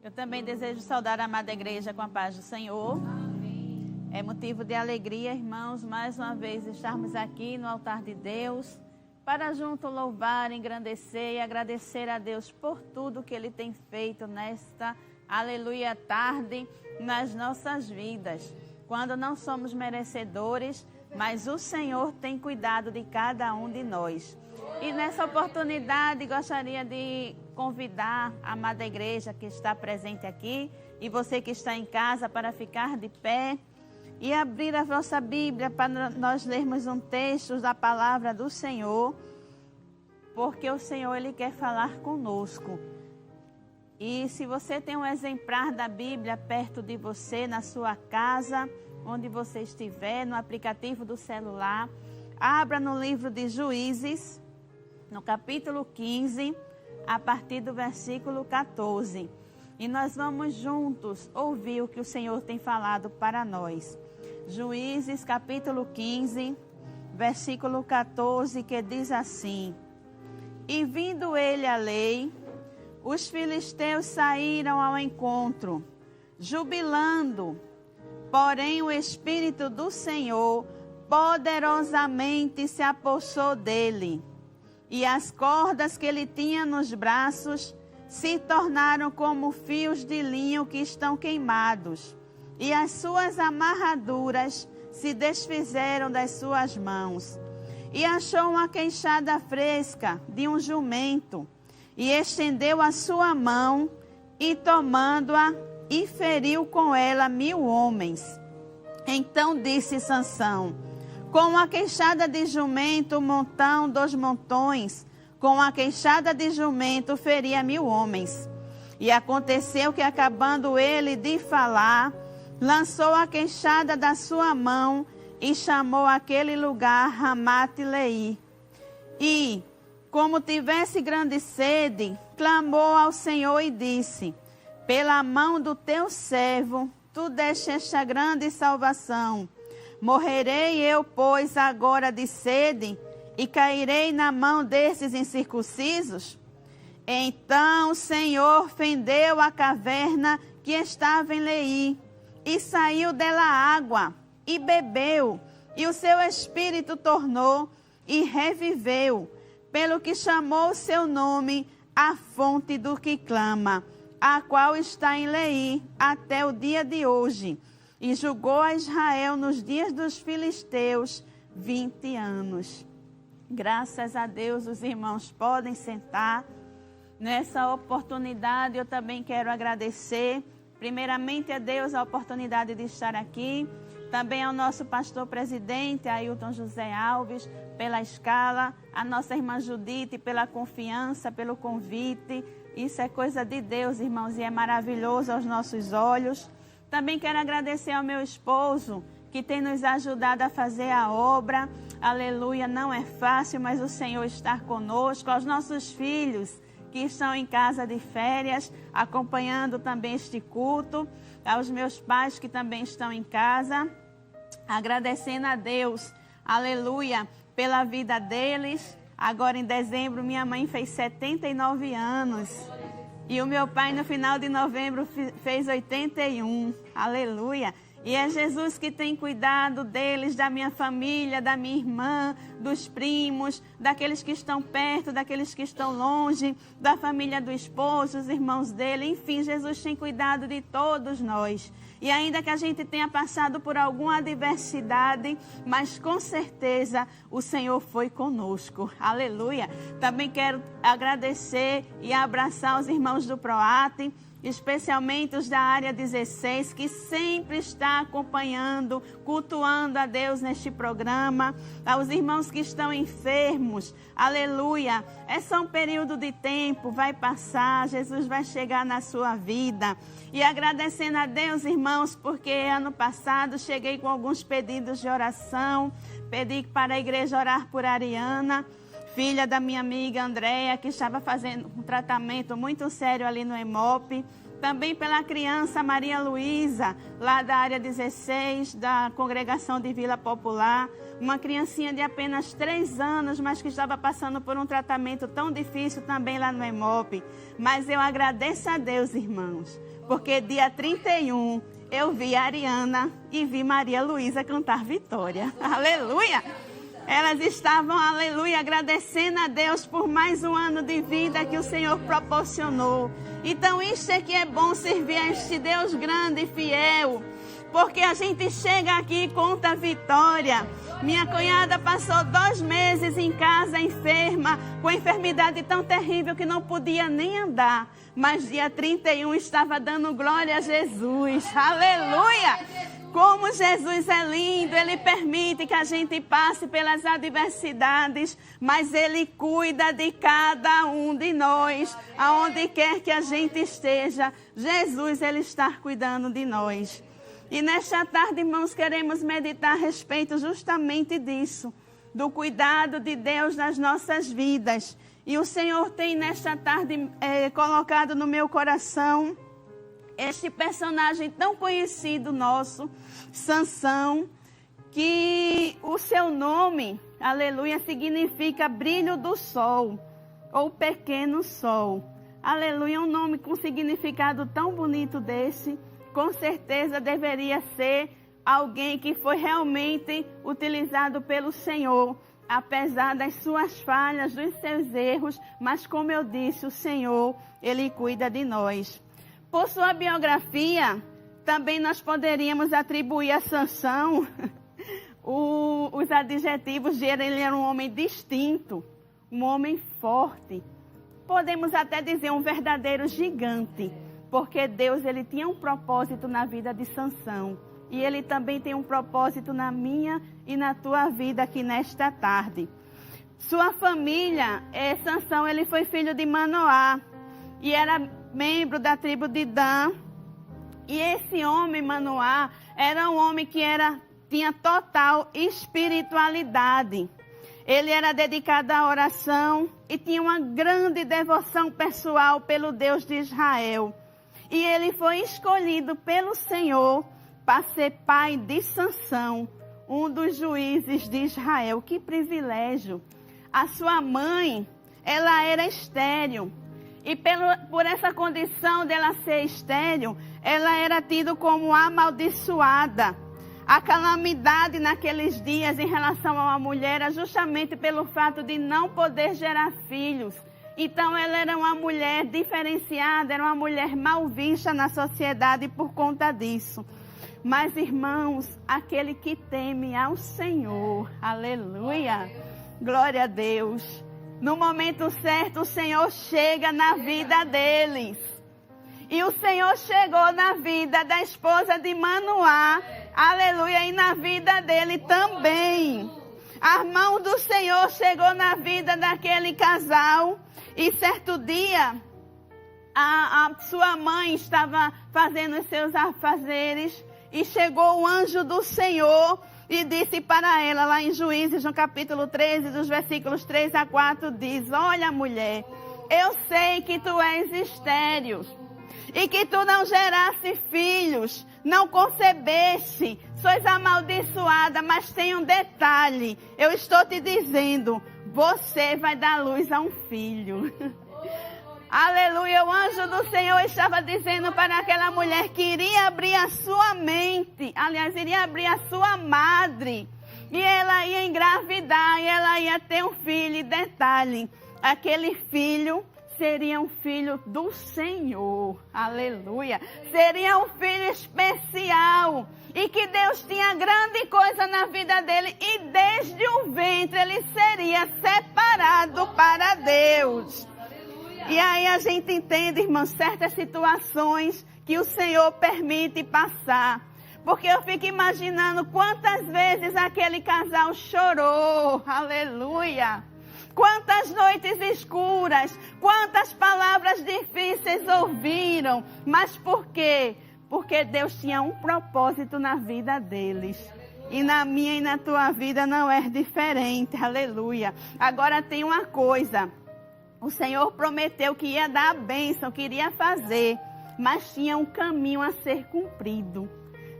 Eu também desejo saudar a amada igreja com a paz do Senhor. Amém. É motivo de alegria, irmãos, mais uma vez estarmos aqui no altar de Deus para junto louvar, engrandecer e agradecer a Deus por tudo que Ele tem feito nesta, aleluia, tarde nas nossas vidas. Quando não somos merecedores, mas o Senhor tem cuidado de cada um de nós. E nessa oportunidade gostaria de convidar a amada igreja que está presente aqui e você que está em casa para ficar de pé e abrir a vossa Bíblia para nós lermos um texto da palavra do Senhor, porque o Senhor Ele quer falar conosco. E se você tem um exemplar da Bíblia perto de você, na sua casa, onde você estiver, no aplicativo do celular, abra no livro de Juízes, no capítulo 15, a partir do versículo 14. E nós vamos juntos ouvir o que o Senhor tem falado para nós. Juízes, capítulo 15, versículo 14, que diz assim: E vindo ele a lei, os filisteus saíram ao encontro, jubilando. Porém o Espírito do Senhor poderosamente se apossou dele, e as cordas que ele tinha nos braços se tornaram como fios de linho que estão queimados, e as suas amarraduras se desfizeram das suas mãos. E achou uma queixada fresca de um jumento, e estendeu a sua mão, e tomando-a, e feriu com ela 1000 homens. Então disse Sansão: Com a queixada de jumento, montão dos montões, com a queixada de jumento, feria 1000 homens. E aconteceu que, acabando ele de falar, lançou a queixada da sua mão e chamou aquele lugar Ramate-Leí. E, como tivesse grande sede, clamou ao Senhor e disse: Pela mão do teu servo, tu deste esta grande salvação. Morrerei eu, pois, agora de sede, e cairei na mão desses incircuncisos? Então o Senhor fendeu a caverna que estava em Leí, e saiu dela água, e bebeu, e o seu espírito tornou, e reviveu, pelo que chamou o seu nome a fonte do que clama, a qual está em Leí até o dia de hoje. E julgou a Israel nos dias dos filisteus 20 anos. Graças a Deus, os irmãos podem sentar. Nessa oportunidade eu também quero agradecer, primeiramente a Deus, a oportunidade de estar aqui. Também ao nosso pastor presidente, Ailton José Alves, pela escala. A nossa irmã Judite, pela confiança, pelo convite. Isso é coisa de Deus, irmãos, e é maravilhoso aos nossos olhos. Também quero agradecer ao meu esposo, que tem nos ajudado a fazer a obra. Aleluia, não é fácil, mas o Senhor está conosco. Aos nossos filhos que estão em casa de férias, acompanhando também este culto. Aos meus pais que também estão em casa, agradecendo a Deus, aleluia, pela vida deles. Agora em dezembro minha mãe fez 79 anos. E o meu pai no final de novembro fez 81. Aleluia. E é Jesus que tem cuidado deles, da minha família, da minha irmã, dos primos, daqueles que estão perto, daqueles que estão longe, da família do esposo, os irmãos dele. Enfim, Jesus tem cuidado de todos nós. E ainda que a gente tenha passado por alguma adversidade, mas com certeza o Senhor foi conosco. Aleluia. Também quero agradecer e abraçar os irmãos do PROATE, especialmente os da área 16, que sempre está acompanhando, cultuando a Deus neste programa. Aos irmãos que estão enfermos, aleluia. É só um período de tempo, vai passar, Jesus vai chegar na sua vida. E agradecendo a Deus, irmãos, porque ano passado cheguei com alguns pedidos de oração. Pedi para a igreja orar por Ariana, filha da minha amiga Andréia, que estava fazendo um tratamento muito sério ali no EMOP. Também pela criança Maria Luísa, lá da área 16, da congregação de Vila Popular. Uma criancinha de apenas 3 anos, mas que estava passando por um tratamento tão difícil também lá no EMOP. Mas eu agradeço a Deus, irmãos, porque dia 31 eu vi a Ariana e vi Maria Luísa cantar vitória. Aleluia! Elas estavam, aleluia, agradecendo a Deus por mais um ano de vida que o Senhor proporcionou. Então isso é que é bom servir a este Deus grande e fiel, porque a gente chega aqui e conta a vitória. Minha cunhada passou 2 meses em casa enferma, com enfermidade tão terrível que não podia nem andar. Mas dia 31 estava dando glória a Jesus. Aleluia! Como Jesus é lindo, Ele permite que a gente passe pelas adversidades, mas Ele cuida de cada um de nós, aonde quer que a gente esteja. Jesus, Ele está cuidando de nós. E nesta tarde, irmãos, queremos meditar a respeito justamente disso, do cuidado de Deus nas nossas vidas. E o Senhor tem nesta tarde colocado no meu coração este personagem tão conhecido nosso, Sansão, que o seu nome, aleluia, significa brilho do sol, ou pequeno sol. Aleluia, um nome com significado tão bonito desse, com certeza deveria ser alguém que foi realmente utilizado pelo Senhor, apesar das suas falhas, dos seus erros, mas como eu disse, o Senhor, Ele cuida de nós. Por sua biografia, também nós poderíamos atribuir a Sansão os adjetivos de ele era um homem distinto, um homem forte. Podemos até dizer um verdadeiro gigante, porque Deus ele tinha um propósito na vida de Sansão. E Ele também tem um propósito na minha e na tua vida aqui nesta tarde. Sua família, Sansão, ele foi filho de Manoá e era membro da tribo de Dan. E esse homem, Manoá, era um homem que tinha total espiritualidade. Ele era dedicado à oração e tinha uma grande devoção pessoal pelo Deus de Israel. E ele foi escolhido pelo Senhor para ser pai de Sansão, um dos juízes de Israel. Que privilégio! A sua mãe, ela era estéril. E por essa condição dela ser estéril, ela era tida como amaldiçoada. A calamidade naqueles dias em relação a uma mulher era justamente pelo fato de não poder gerar filhos. Então ela era uma mulher diferenciada, era uma mulher mal vista na sociedade por conta disso. Mas, irmãos, aquele que teme ao Senhor, aleluia, glória a Deus. No momento certo, o Senhor chega na vida deles. E o Senhor chegou na vida da esposa de Manoá, aleluia, e na vida dele também. A mão do Senhor chegou na vida daquele casal. E certo dia, a sua mãe estava fazendo os seus afazeres. E chegou o anjo do Senhor e disse para ela, lá em Juízes, no capítulo 13, dos versículos 3 a 4, diz: olha, mulher, eu sei que tu és estéril e que tu não geraste filhos, não concebeste, sois amaldiçoada, mas tem um detalhe, eu estou te dizendo, você vai dar luz a um filho. Aleluia, o anjo do Senhor estava dizendo para aquela mulher que iria abrir a sua mente, aliás, iria abrir a sua madre, e ela ia engravidar, e ela ia ter um filho, e detalhe, aquele filho seria um filho do Senhor, aleluia, seria um filho especial, e que Deus tinha grande coisa na vida dele, e desde o ventre ele seria separado para Deus. E aí a gente entende, irmãos, certas situações que o Senhor permite passar. Porque eu fico imaginando quantas vezes aquele casal chorou, aleluia. Quantas noites escuras, quantas palavras difíceis ouviram. Mas por quê? Porque Deus tinha um propósito na vida deles. E na minha e na tua vida não é diferente, aleluia. Agora tem uma coisa. O Senhor prometeu que ia dar a bênção, que iria fazer. mas tinha um caminho a ser cumprido.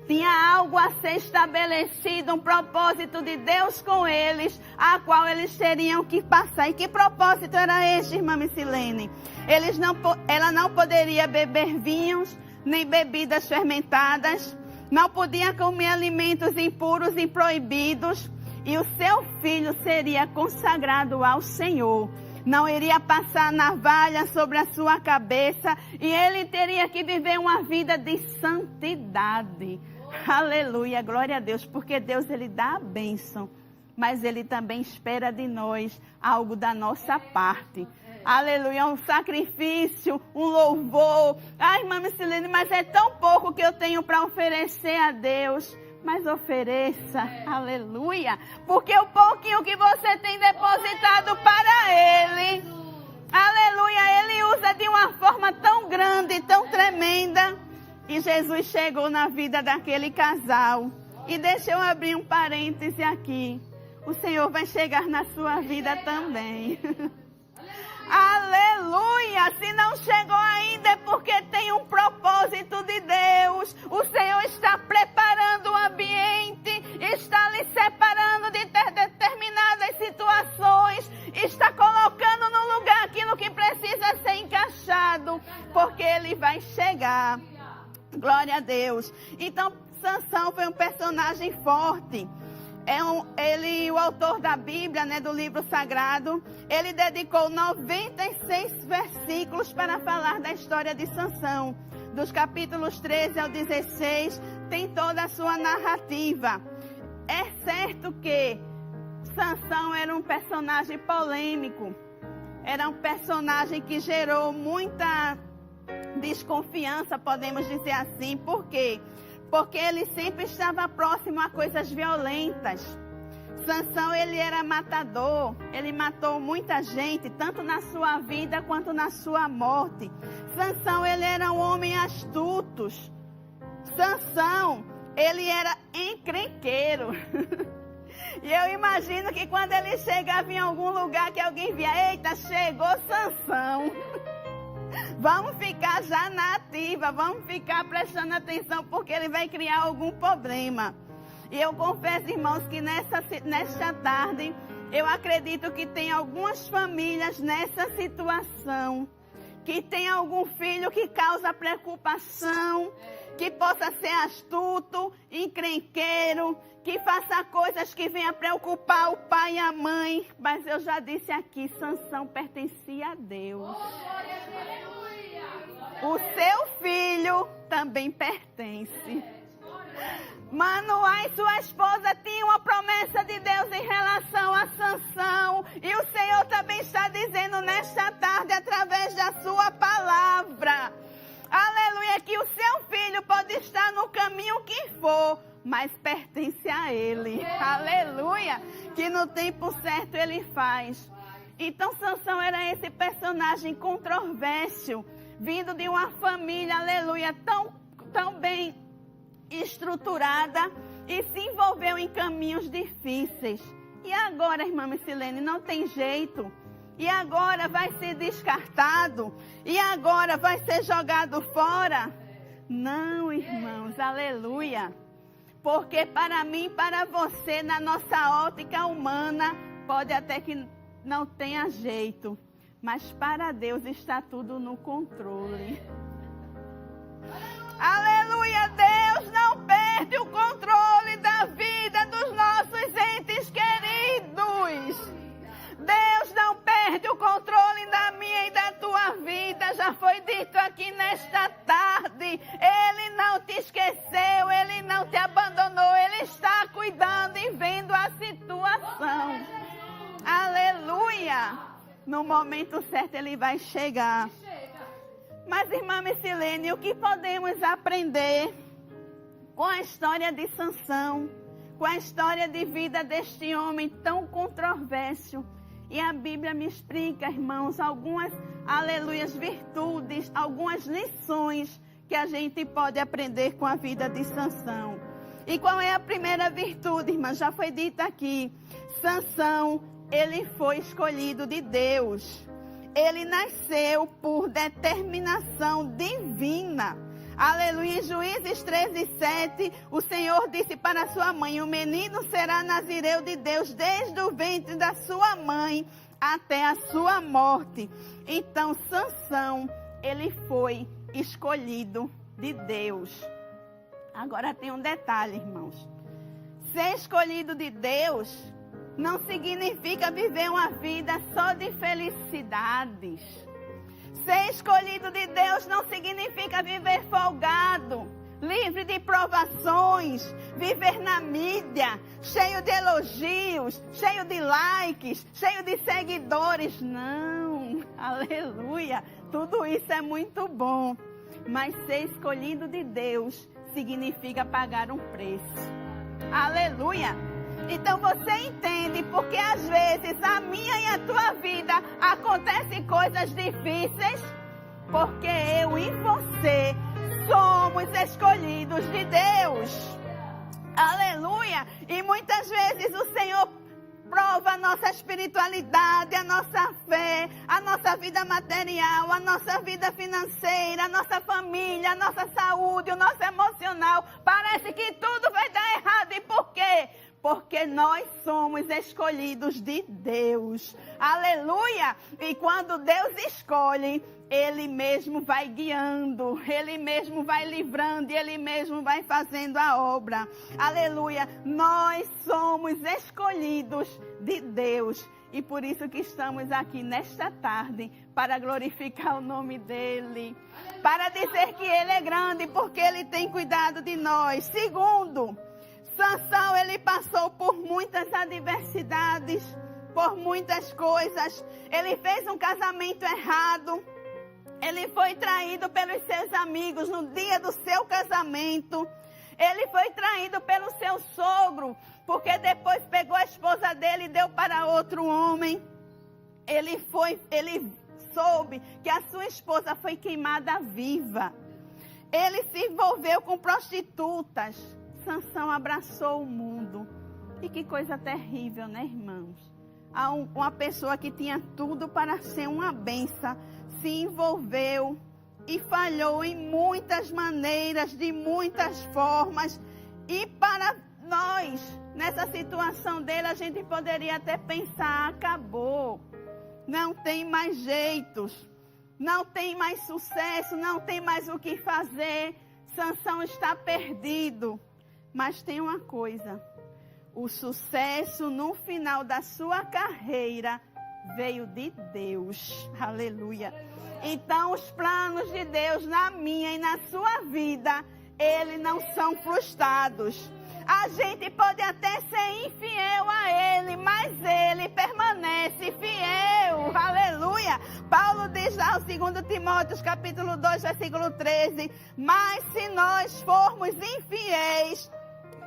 Tinha algo a ser estabelecido, um propósito de Deus com eles, a qual eles teriam que passar. E que propósito era este, irmã Micilene? Ela não poderia beber vinhos, nem bebidas fermentadas, não podia comer alimentos impuros e proibidos, e o seu filho seria consagrado ao Senhor. Não iria passar navalha sobre a sua cabeça, e ele teria que viver uma vida de santidade. Aleluia, glória a Deus, porque Deus, ele dá a bênção, mas ele também espera de nós algo da nossa parte. Aleluia, um sacrifício, um louvor. Ai, irmã Micilene, mas é tão pouco que eu tenho para oferecer a Deus. Mas ofereça, aleluia, porque o pouquinho que você tem depositado para Ele, aleluia, Ele usa de uma forma tão grande, tão tremenda. E Jesus chegou na vida daquele casal. E deixa eu abrir um parêntese aqui. O Senhor vai chegar na sua vida também. Aleluia! Se não chegou ainda é porque tem um propósito de Deus. O Senhor está preparando o ambiente, está lhe separando de determinadas situações, está colocando no lugar aquilo que precisa ser encaixado, porque Ele vai chegar. Glória a Deus. Então, Sansão foi um personagem forte. O autor da Bíblia, do livro sagrado, ele dedicou 96 versículos para falar da história de Sansão. Dos capítulos 13 ao 16, tem toda a sua narrativa. É certo que Sansão era um personagem polêmico. Era um personagem que gerou muita desconfiança, podemos dizer assim. Por quê? Porque ele sempre estava próximo a coisas violentas. Sansão, ele era matador. Ele matou muita gente, tanto na sua vida quanto na sua morte. Sansão, ele era um homem astuto. Sansão, ele era encrenqueiro. E eu imagino que quando ele chegava em algum lugar, que alguém via, eita, chegou Sansão. Vamos ficar já na ativa, vamos ficar prestando atenção, porque ele vai criar algum problema. E eu confesso, irmãos, que nesta tarde, eu acredito que tem algumas famílias nessa situação, que tem algum filho que causa preocupação, que possa ser astuto, encrenqueiro, que faça coisas que venham preocupar o pai e a mãe. Mas eu já disse aqui, Sansão pertencia a Deus. O seu filho também pertence. Manoá e sua esposa tinham uma promessa de Deus em relação a Sansão. E o Senhor também está dizendo nesta tarde, através da sua palavra, aleluia, que o seu filho pode estar no caminho que for, mas pertence a Ele. Aleluia, que no tempo certo Ele faz. Então Sansão era esse personagem controverso, vindo de uma família, aleluia, tão bem estruturada, e se envolveu em caminhos difíceis. E agora, irmã Micilene, não tem jeito. E agora vai ser descartado. E agora vai ser jogado fora. Não, irmãos, aleluia. Porque para mim, para você, na nossa ótica humana, pode até que não tenha jeito. Mas para Deus está tudo no controle. Aleluia, Deus não perde o controle da vida dos nossos entes queridos. Deus não perde o controle da minha e da tua vida. Já foi dito aqui nesta tarde. Ele não te esqueceu, Ele não te abandonou. Ele está cuidando e vendo a situação. Aleluia. No momento certo Ele vai chegar. Mas, irmã Micilene, o que podemos aprender com a história de Sansão, com a história de vida deste homem tão controverso? E a Bíblia me explica, irmãos, algumas, aleluias, virtudes, algumas lições que a gente pode aprender com a vida de Sansão. E qual é a primeira virtude, irmã? Já foi dita aqui. Sansão, ele foi escolhido de Deus. ele nasceu por determinação divina. Aleluia. Em Juízes 13:7, o Senhor disse para sua mãe: o menino será nazireu de Deus desde o ventre da sua mãe até a sua morte. Então, Sansão, ele foi escolhido de Deus. Agora tem um detalhe, irmãos. Ser escolhido de Deus não significa viver uma vida só de felicidades. Ser escolhido de Deus não significa viver folgado, livre de provações, viver na mídia, cheio de elogios, cheio de likes, cheio de seguidores. Não, aleluia, tudo isso é muito bom. Mas ser escolhido de Deus significa pagar um preço. Aleluia. Então você entende porque às vezes a minha e a tua vida acontecem coisas difíceis? Porque eu e você somos escolhidos de Deus. Aleluia. E muitas vezes o Senhor prova a nossa espiritualidade, a nossa fé, a nossa vida material, a nossa vida financeira, a nossa família, a nossa saúde, o nosso emocional. Parece que tudo vai dar errado. E por quê? Porque nós somos escolhidos de Deus. Aleluia! E quando Deus escolhe, Ele mesmo vai guiando, Ele mesmo vai livrando e Ele mesmo vai fazendo a obra. Aleluia! Nós somos escolhidos de Deus. E por isso que estamos aqui nesta tarde, para glorificar o nome dEle. Para dizer que Ele é grande, porque Ele tem cuidado de nós. Segundo, Sansão, ele passou por muitas adversidades, por muitas coisas. Ele fez um casamento errado. Ele foi traído pelos seus amigos no dia do seu casamento. Ele foi traído pelo seu sogro, porque depois pegou a esposa dele e deu para outro homem. Ele soube que a sua esposa foi queimada viva. Ele se envolveu com prostitutas. Sansão abraçou o mundo. E que coisa terrível, né, irmãos? Uma pessoa que tinha tudo para ser uma bênção se envolveu e falhou em muitas maneiras, de muitas formas. E para nós, nessa situação dele, a gente poderia até pensar: acabou, não tem mais jeitos, não tem mais sucesso, não tem mais o que fazer, Sansão está perdido. Mas tem uma coisa: o sucesso no final da sua carreira veio de Deus. Aleluia. Então os planos de Deus na minha e na sua vida, eles não são frustrados. A gente pode até ser infiel a Ele, mas Ele permanece fiel. Aleluia. Paulo diz lá no 2 Timóteo, capítulo 2, versículo 13: mas se nós formos infiéis,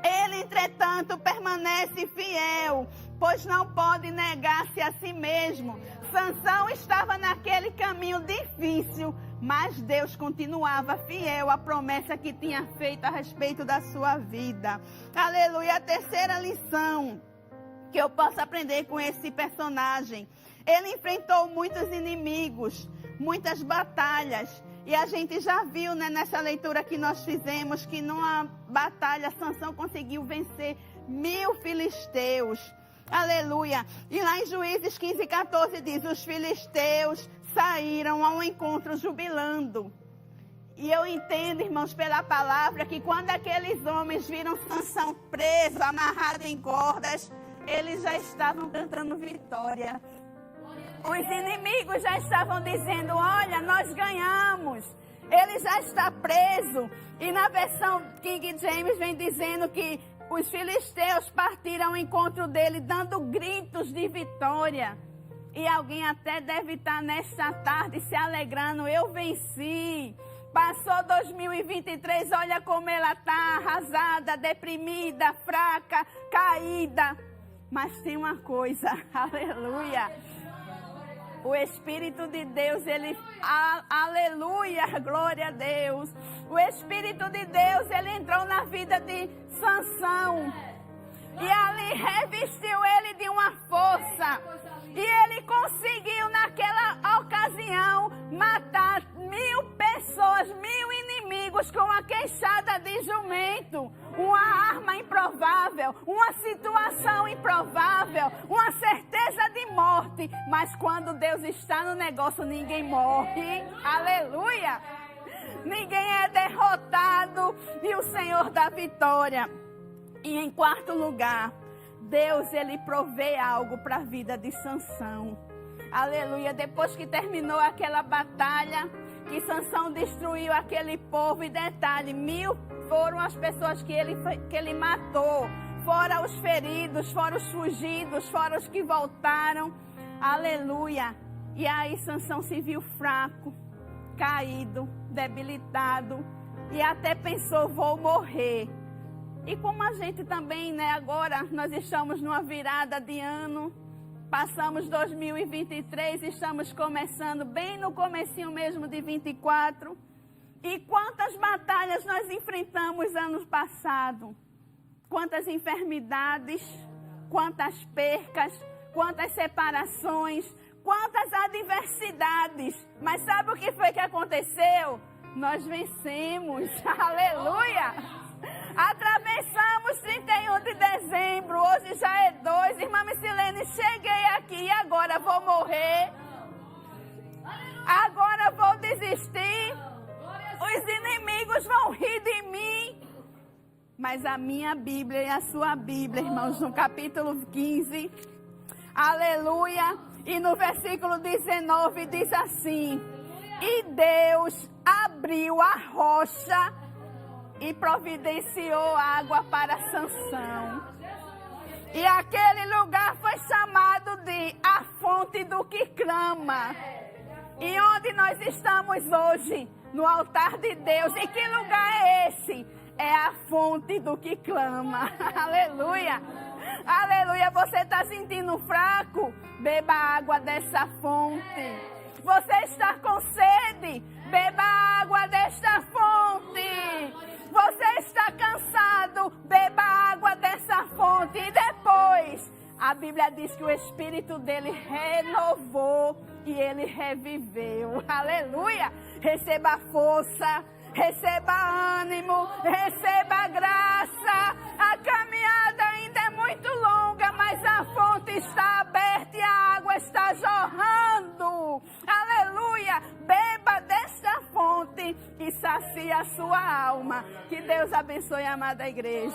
Ele, entretanto, permanece fiel, pois não pode negar-se a si mesmo. Sansão estava naquele caminho difícil, mas Deus continuava fiel à promessa que tinha feito a respeito da sua vida. Aleluia. A terceira lição que eu posso aprender com esse personagem: ele enfrentou muitos inimigos, muitas batalhas. E a gente já viu, né, nessa leitura que nós fizemos, que numa batalha Sansão conseguiu vencer 1000 filisteus. Aleluia. E lá em Juízes 15:14 diz: os filisteus saíram ao encontro jubilando. E eu entendo, irmãos, pela palavra, que quando aqueles homens viram Sansão preso, amarrado em cordas, eles já estavam cantando vitória. Os inimigos já estavam dizendo: olha, nós ganhamos. Ele já está preso. E na versão King James vem dizendo que os filisteus partiram ao encontro dele, dando gritos de vitória. E alguém até deve estar nesta tarde se alegrando: eu venci. Passou 2023, olha como ela está, arrasada, deprimida, fraca, caída. Mas tem uma coisa, aleluia. O Espírito de Deus, aleluia, glória a Deus. O Espírito de Deus, ele entrou na vida de Sansão. E ali revestiu ele de uma força. E ele conseguiu naquela ocasião matar 1000 pessoas, 1000 inimigos com uma queixada de jumento. Uma arma improvável, uma situação improvável, uma certeza de morte. Mas quando Deus está no negócio, ninguém morre. Aleluia! Ninguém é derrotado e o Senhor dá vitória. E em quarto lugar, Deus, ele provê algo para a vida de Sansão. Aleluia. Depois que terminou aquela batalha, que Sansão destruiu aquele povo, e detalhe, 1000 foram as pessoas que ele matou. Fora os feridos, fora os fugidos, fora os que voltaram. Aleluia. E aí Sansão se viu fraco, caído, debilitado, e até pensou, vou morrer. E como a gente também, né, agora nós estamos numa virada de ano, passamos 2023, estamos começando bem no comecinho mesmo de 24. E quantas batalhas nós enfrentamos ano passado? Quantas enfermidades, quantas percas, quantas separações, quantas adversidades. Mas sabe o que foi que aconteceu? Nós vencemos. Aleluia! Atravessamos 31 de dezembro, hoje já é 2. Irmã Micilene, cheguei aqui e agora vou morrer. Agora vou desistir. Os inimigos vão rir de mim. Mas a minha Bíblia e a sua Bíblia, irmãos, no capítulo 15, aleluia, e no versículo 19 diz assim: e Deus abriu a rocha e providenciou água para Sansão. E aquele lugar foi chamado de a fonte do que clama. E onde nós estamos hoje? No altar de Deus. E que lugar é esse? É a fonte do que clama. Aleluia. Aleluia. Você está sentindo fraco? Beba água dessa fonte. Você está com sede? Beba água desta fonte. Você está cansado? Beba água dessa fonte. E depois, a Bíblia diz que o Espírito dele renovou e ele reviveu. Aleluia! Receba força, receba ânimo, receba graça. A caminhada ainda é muito longa, mas a fonte está aberta e a água está jorrando. Aleluia! Beba desta fonte e sacia a sua alma. Que Deus abençoe a amada igreja.